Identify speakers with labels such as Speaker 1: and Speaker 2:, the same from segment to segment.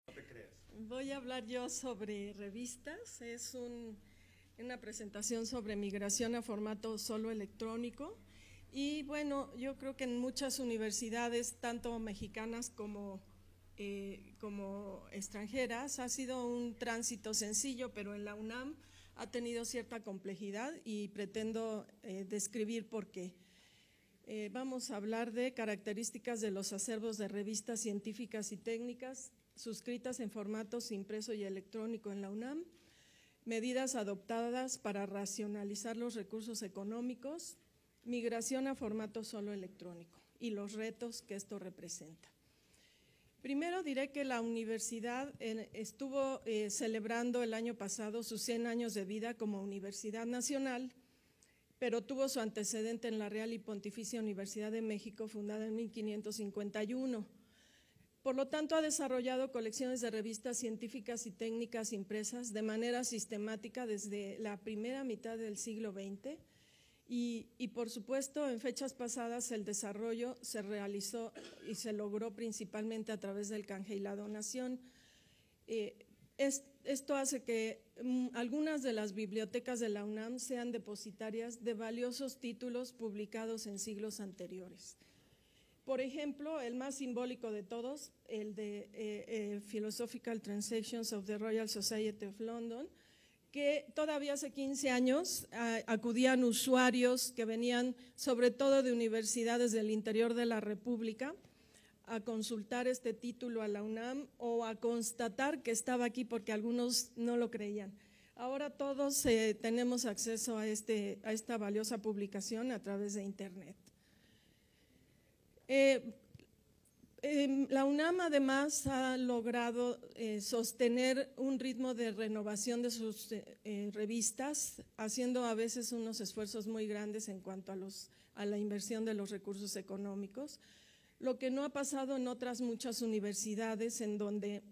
Speaker 1: No te creas.
Speaker 2: Voy a hablar yo sobre revistas. Es una presentación sobre migración a formato solo electrónico. Y bueno, yo creo que en muchas universidades, tanto mexicanas como extranjeras, ha sido un tránsito sencillo, pero en la UNAM ha tenido cierta complejidad y pretendo describir por qué. Vamos a hablar de características de los acervos de revistas científicas y técnicas suscritas en formatos impreso y electrónico en la UNAM, medidas adoptadas para racionalizar los recursos económicos, migración a formato solo electrónico y los retos que esto representa. Primero diré que la universidad estuvo celebrando el año pasado sus 100 años de vida como Universidad Nacional, pero tuvo su antecedente en la Real y Pontificia Universidad de México, fundada en 1551. Por lo tanto, ha desarrollado colecciones de revistas científicas y técnicas impresas de manera sistemática desde la primera mitad del siglo XX y por supuesto, en fechas pasadas el desarrollo se realizó y se logró principalmente a través del canje y la donación. Esto hace que algunas de las bibliotecas de la UNAM sean depositarias de valiosos títulos publicados en siglos anteriores. Por ejemplo, el más simbólico de todos, el de Philosophical Transactions of the Royal Society of London, que todavía hace 15 años acudían usuarios que venían sobre todo de universidades del interior de la República a consultar este título a la UNAM o a constatar que estaba aquí porque algunos no lo creían. Ahora todos tenemos acceso a esta valiosa publicación a través de Internet. La UNAM además ha logrado sostener un ritmo de renovación de sus revistas, haciendo a veces unos esfuerzos muy grandes en cuanto a la inversión de los recursos económicos, lo que no ha pasado en otras muchas universidades en donde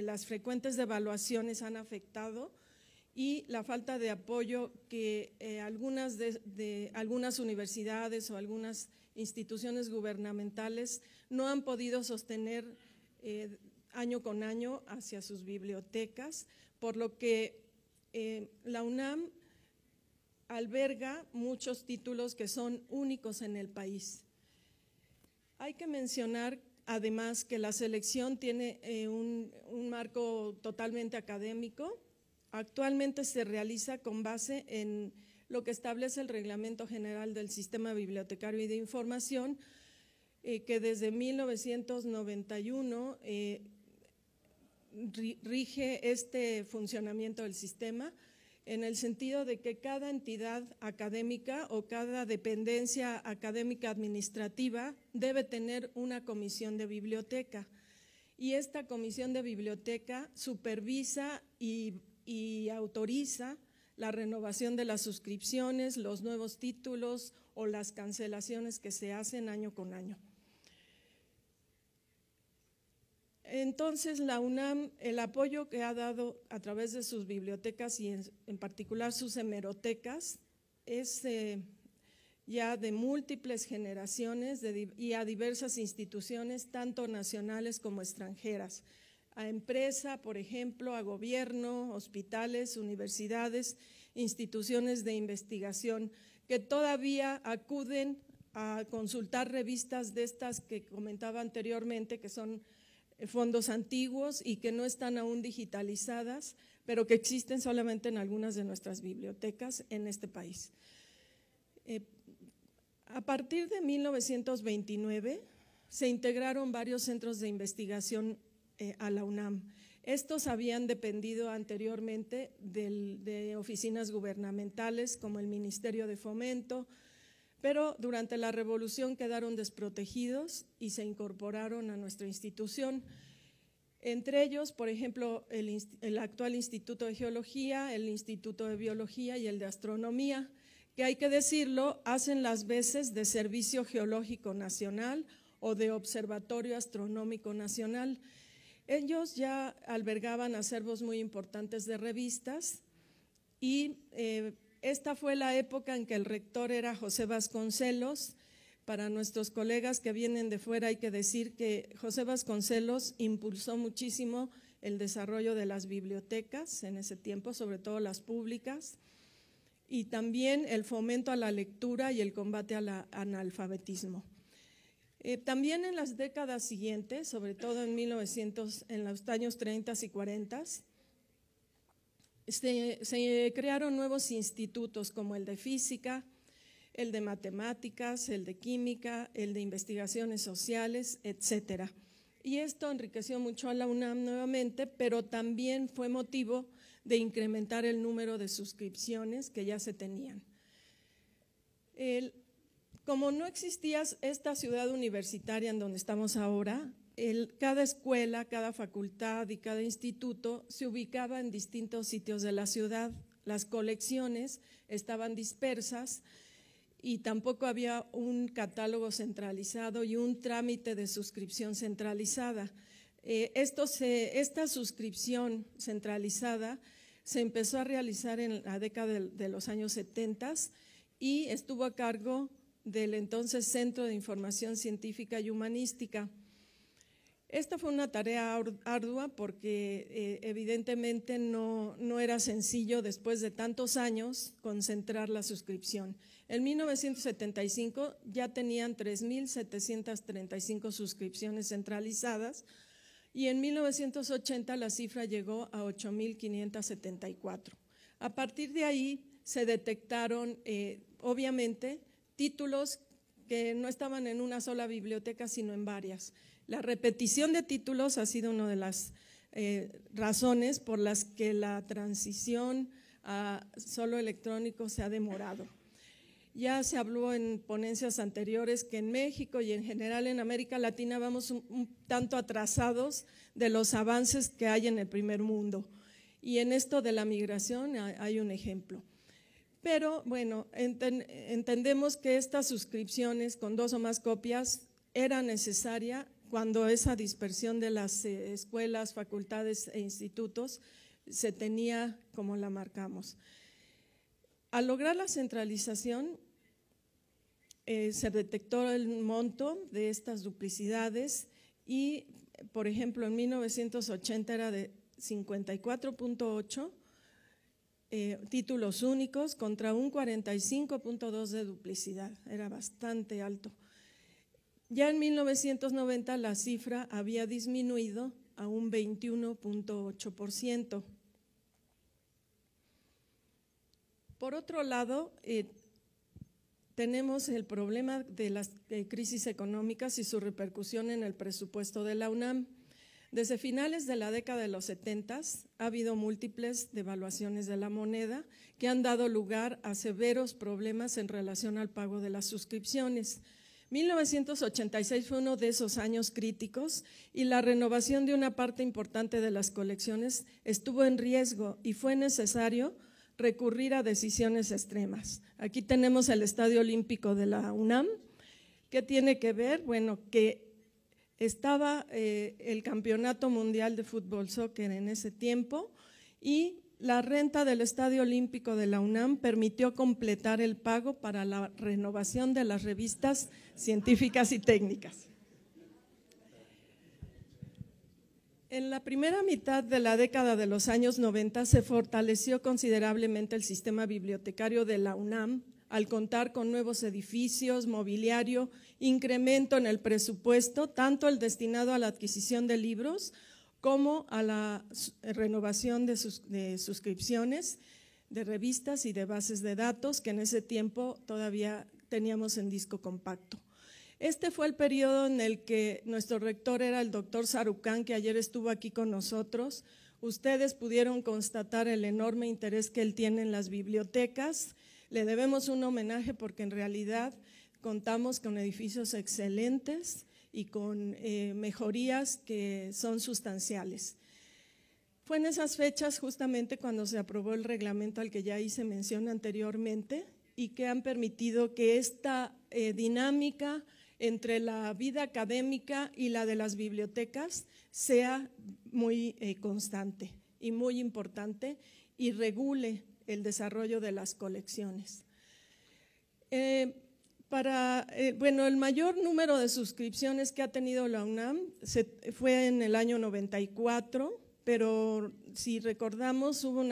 Speaker 2: las frecuentes devaluaciones han afectado y la falta de apoyo que algunas universidades o algunas instituciones gubernamentales no han podido sostener año con año hacia sus bibliotecas, por lo que la UNAM alberga muchos títulos que son únicos en el país. Hay que mencionar además que la selección tiene un marco totalmente académico. Actualmente se realiza con base en lo que establece el Reglamento General del Sistema Bibliotecario y de Información, que desde 1991 rige este funcionamiento del sistema, en el sentido de que cada entidad académica o cada dependencia académica administrativa debe tener una comisión de biblioteca. Y esta comisión de biblioteca supervisa y autoriza la renovación de las suscripciones, los nuevos títulos o las cancelaciones que se hacen año con año. Entonces, la UNAM, el apoyo que ha dado a través de sus bibliotecas y en particular sus hemerotecas es ya de múltiples generaciones y a diversas instituciones, tanto nacionales como extranjeras, a empresa, por ejemplo, a gobierno, hospitales, universidades, instituciones de investigación, que todavía acuden a consultar revistas de estas que comentaba anteriormente, que son fondos antiguos y que no están aún digitalizadas, pero que existen solamente en algunas de nuestras bibliotecas en este país. A partir de 1929 se integraron varios centros de investigación a la UNAM. Estos habían dependido anteriormente de oficinas gubernamentales como el Ministerio de Fomento, pero durante la Revolución quedaron desprotegidos y se incorporaron a nuestra institución. Entre ellos, por ejemplo, el actual Instituto de Geología, el Instituto de Biología y el de Astronomía, que hay que decirlo, hacen las veces de Servicio Geológico Nacional o de Observatorio Astronómico Nacional. Ellos ya albergaban acervos muy importantes de revistas y esta fue la época en que el rector era José Vasconcelos. Para nuestros colegas que vienen de fuera hay que decir que José Vasconcelos impulsó muchísimo el desarrollo de las bibliotecas en ese tiempo, sobre todo las públicas, y también el fomento a la lectura y el combate al analfabetismo. También en las décadas siguientes, sobre todo en los años 30 y 40, se crearon nuevos institutos como el de física, el de matemáticas, el de química, el de investigaciones sociales, etcétera. Y esto enriqueció mucho a la UNAM nuevamente, pero también fue motivo de incrementar el número de suscripciones que ya se tenían. Como no existía esta ciudad universitaria en donde estamos ahora, cada escuela, cada facultad y cada instituto se ubicaba en distintos sitios de la ciudad. Las colecciones estaban dispersas y tampoco había un catálogo centralizado y un trámite de suscripción centralizada. Esta suscripción centralizada se empezó a realizar en la década de los años 70 y estuvo a cargo del entonces Centro de Información Científica y Humanística. Esta fue una tarea ardua porque evidentemente no era sencillo después de tantos años concentrar la suscripción. En 1975 ya tenían 3,735 suscripciones centralizadas y en 1980 la cifra llegó a 8,574. A partir de ahí se detectaron, obviamente, títulos que no estaban en una sola biblioteca, sino en varias. La repetición de títulos ha sido una de las razones por las que la transición a solo electrónico se ha demorado. Ya se habló en ponencias anteriores que en México y en general en América Latina vamos un tanto atrasados de los avances que hay en el primer mundo. Y en esto de la migración hay un ejemplo. Pero bueno, entendemos que estas suscripciones con 2 o más copias era necesaria cuando esa dispersión de las escuelas, facultades e institutos se tenía como la marcamos. Al lograr la centralización, se detectó el monto de estas duplicidades y, por ejemplo, en 1980 era de 54.8 títulos únicos contra un 45.2 de duplicidad, era bastante alto. Ya en 1990 la cifra había disminuido a un 21.8%. Por otro lado, tenemos el problema de las crisis económicas y su repercusión en el presupuesto de la UNAM. Desde finales de la década de los 70 ha habido múltiples devaluaciones de la moneda que han dado lugar a severos problemas en relación al pago de las suscripciones. 1986 fue uno de esos años críticos y la renovación de una parte importante de las colecciones estuvo en riesgo y fue necesario recurrir a decisiones extremas. Aquí tenemos el Estadio Olímpico de la UNAM. ¿Qué tiene que ver? Bueno, que estaba el Campeonato Mundial de Fútbol Soccer en ese tiempo y la renta del Estadio Olímpico de la UNAM permitió completar el pago para la renovación de las revistas científicas y técnicas. En la primera mitad de la década de los años 90 se fortaleció considerablemente el sistema bibliotecario de la UNAM al contar con nuevos edificios, mobiliario, incremento en el presupuesto, tanto el destinado a la adquisición de libros como a la renovación de suscripciones, de revistas y de bases de datos que en ese tiempo todavía teníamos en disco compacto. Este fue el periodo en el que nuestro rector era el doctor Sarucán, que ayer estuvo aquí con nosotros. Ustedes pudieron constatar el enorme interés que él tiene en las bibliotecas. Le debemos un homenaje porque en realidad contamos con edificios excelentes y con mejorías que son sustanciales. Fue en esas fechas justamente cuando se aprobó el reglamento al que ya hice mención anteriormente y que han permitido que esta dinámica entre la vida académica y la de las bibliotecas sea muy constante y muy importante y regule el desarrollo de las colecciones. Bueno, el mayor número de suscripciones que ha tenido la UNAM fue en el año 94, pero si recordamos hubo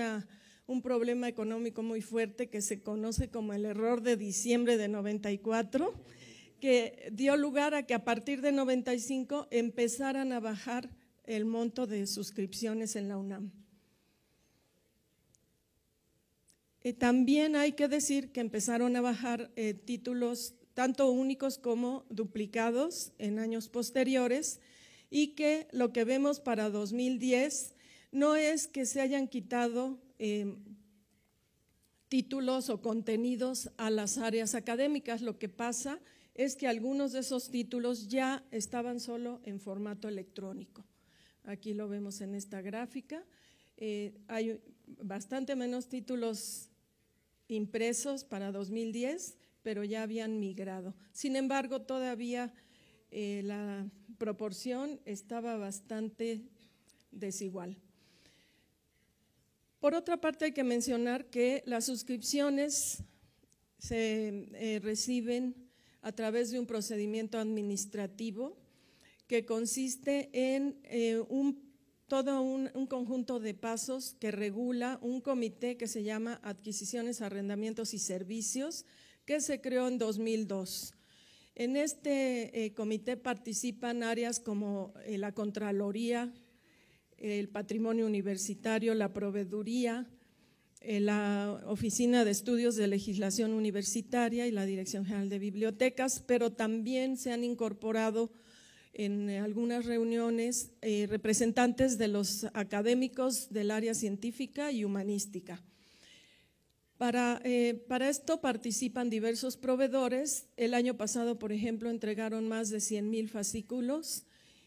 Speaker 2: un problema económico muy fuerte que se conoce como el error de diciembre de 94, que dio lugar a que a partir de 95 empezaran a bajar el monto de suscripciones en la UNAM. También hay que decir que empezaron a bajar títulos tanto únicos como duplicados en años posteriores, y que lo que vemos para 2010 no es que se hayan quitado títulos o contenidos a las áreas académicas. Lo que pasa es que algunos de esos títulos ya estaban solo en formato electrónico. Aquí lo vemos en esta gráfica. Hay bastante menos títulos impresos para 2010, pero ya habían migrado. Sin embargo, todavía la proporción estaba bastante desigual. Por otra parte, hay que mencionar que las suscripciones se reciben a través de un procedimiento administrativo que consiste en todo un conjunto de pasos que regula un comité que se llama Adquisiciones, Arrendamientos y Servicios, que se creó en 2002. En este comité participan áreas como la Contraloría, el Patrimonio Universitario, la Proveeduría, la Oficina de Estudios de Legislación Universitaria y la Dirección General de Bibliotecas, pero también se han incorporado en algunas reuniones representantes de los académicos del área científica y humanística. Para esto participan diversos proveedores. El año pasado, por ejemplo, entregaron más de 100,000 fascículos,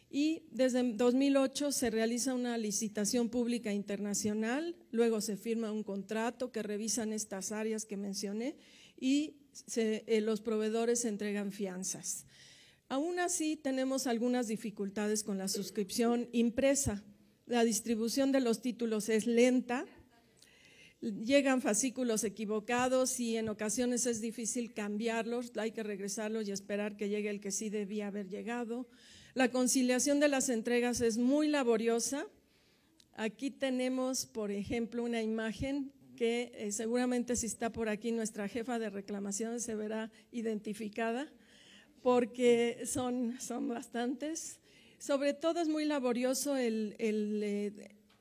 Speaker 2: y desde 2008 se realiza una licitación pública internacional, luego se firma un contrato que revisan estas áreas que mencioné, y los proveedores entregan fianzas. Aún así, tenemos algunas dificultades con la suscripción impresa. La distribución de los títulos es lenta, llegan fascículos equivocados y en ocasiones es difícil cambiarlos, hay que regresarlos y esperar que llegue el que sí debía haber llegado. La conciliación de las entregas es muy laboriosa. Aquí tenemos, por ejemplo, una imagen que seguramente si está por aquí nuestra jefa de reclamaciones se verá identificada, porque son bastantes. Sobre todo es muy laborioso el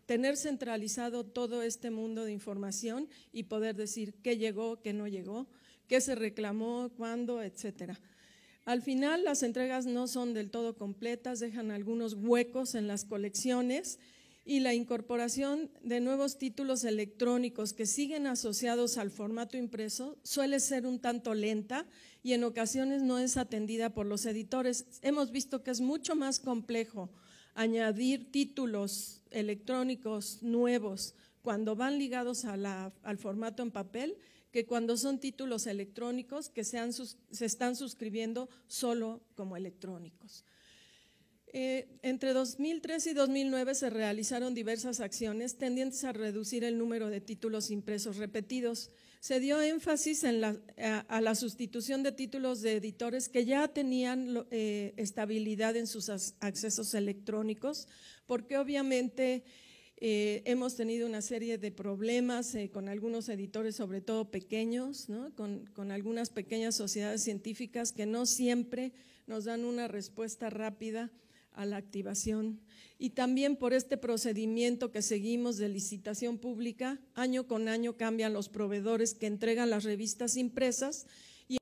Speaker 2: tener centralizado todo este mundo de información y poder decir qué llegó, qué no llegó, qué se reclamó, cuándo, etcétera. Al final las entregas no son del todo completas, dejan algunos huecos en las colecciones, y la incorporación de nuevos títulos electrónicos que siguen asociados al formato impreso suele ser un tanto lenta y en ocasiones no es atendida por los editores. Hemos visto que es mucho más complejo añadir títulos electrónicos nuevos cuando van ligados al formato en papel que cuando son títulos electrónicos que se están suscribiendo solo como electrónicos. Entre 2003 y 2009 se realizaron diversas acciones tendientes a reducir el número de títulos impresos repetidos. Se dio énfasis a la sustitución de títulos de editores que ya tenían estabilidad en sus accesos electrónicos, porque obviamente hemos tenido una serie de problemas con algunos editores, sobre todo pequeños, ¿no? con algunas pequeñas sociedades científicas que no siempre nos dan una respuesta rápida a la activación, y también por este procedimiento que seguimos de licitación pública, año con año cambian los proveedores que entregan las revistas impresas